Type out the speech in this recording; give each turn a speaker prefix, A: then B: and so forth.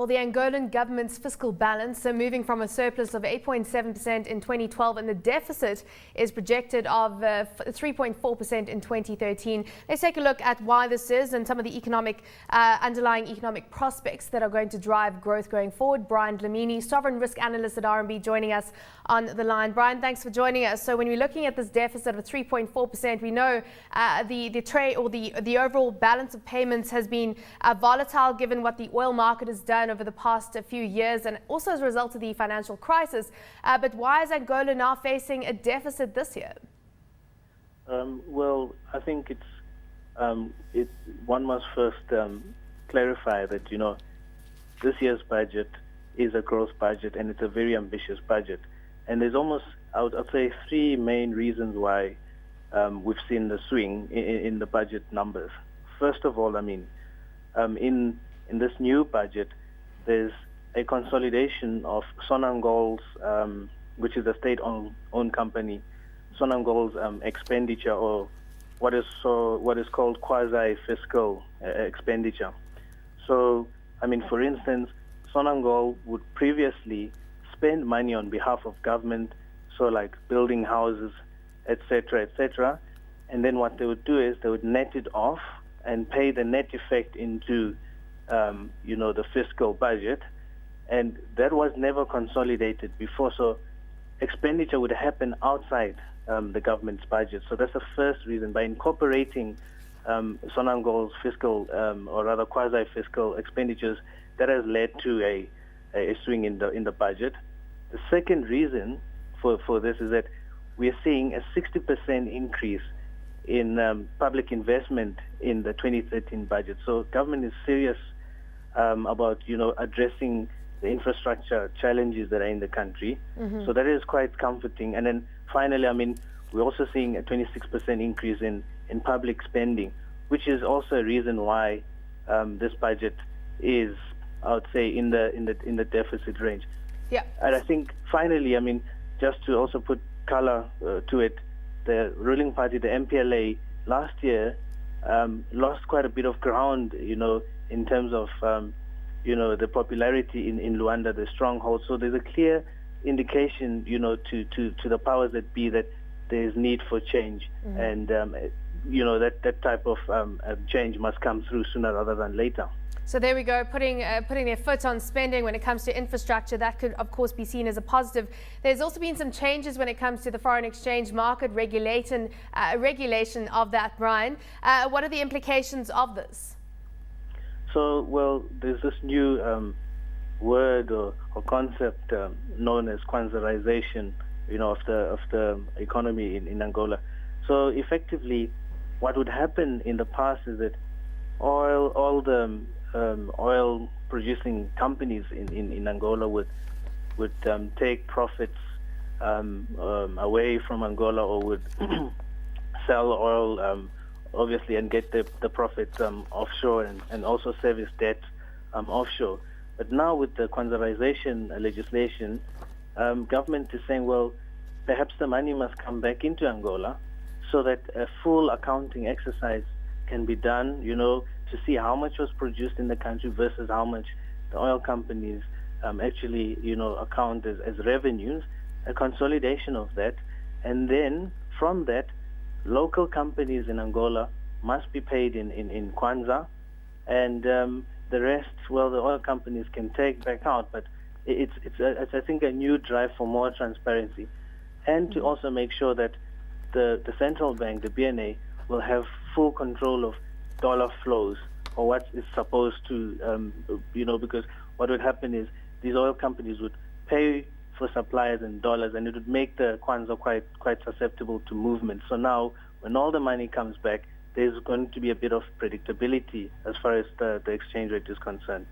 A: Well, the Angolan government's fiscal balance, so moving from a surplus of 8.7% in 2012 and the deficit is projected of 3.4% in 2013. Let's take a look at why this is and some of the underlying economic prospects that are going to drive growth going forward. Brian Dlamini, Sovereign Risk Analyst at RMB, joining us on the line. Brian, thanks for joining us. So when we're looking at this deficit of 3.4%, we know the trade or the overall balance of payments has been volatile given what the oil market has done over the past few years and also as a result of the financial crisis. But why is Angola now facing a deficit this year?
B: Well, I think one must first clarify that, this year's budget is a growth budget and it's a very ambitious budget. And there's almost, I'd say, three main reasons why we've seen the swing in the budget numbers. First of all, in this new budget, there's a consolidation of Sonangol's, which is a state-owned company, Sonangol's expenditure, or what is called quasi-fiscal expenditure. So, for instance, Sonangol would previously spend money on behalf of government, so like building houses, etc., and then what they would do is they would net it off and pay the net effect into the fiscal budget, and that was never consolidated before. So expenditure would happen outside the government's budget. So that's the first reason. By incorporating Sonangol's fiscal or rather quasi-fiscal expenditures, that has led to a swing in the budget. The second reason for this is that we are seeing a 60% increase in public investment in the 2013 budget. So government is serious about addressing the infrastructure challenges that are in the country. Mm-hmm. So that is quite comforting. And then finally, we're also seeing a 26% increase in public spending, which is also a reason why this budget is, I would say, in the deficit range.
A: Yeah.
B: And I think finally, just to also put color to it, the ruling party, the MPLA, last year lost quite a bit of ground, in terms of, the popularity in Luanda, the stronghold. So there's a clear indication, to the powers that be that there is need for change. Mm-hmm. And, that type of change must come through sooner rather than later.
A: So there we go, putting their foot on spending when it comes to infrastructure. That could, of course, be seen as a positive. There's also been some changes when it comes to the foreign exchange market regulation of that, Brian. What are the implications of this?
B: So, well, there's this new word or concept known as kwanzaarization, of the economy in Angola. So effectively, what would happen in the past is that all the oil producing companies in Angola would take profits away from Angola, or would sell oil obviously and get the profits offshore and also service debt offshore. But now with the kwanzaarization legislation, government is saying, well, perhaps the money must come back into Angola so that a full accounting exercise can be done, to see how much was produced in the country versus how much the oil companies actually, account as revenues, a consolidation of that. And then from that, local companies in Angola must be paid in Kwanza, and the rest, well, the oil companies can take back out. But it's I think, a new drive for more transparency, and to also make sure that the central bank, the BNA, will have full control of dollar flows, or what is supposed to, because what would happen is these oil companies would pay for suppliers in dollars, and it would make the Kwanza quite susceptible to movement. So now, when all the money comes back, there's going to be a bit of predictability as far as the exchange rate is concerned.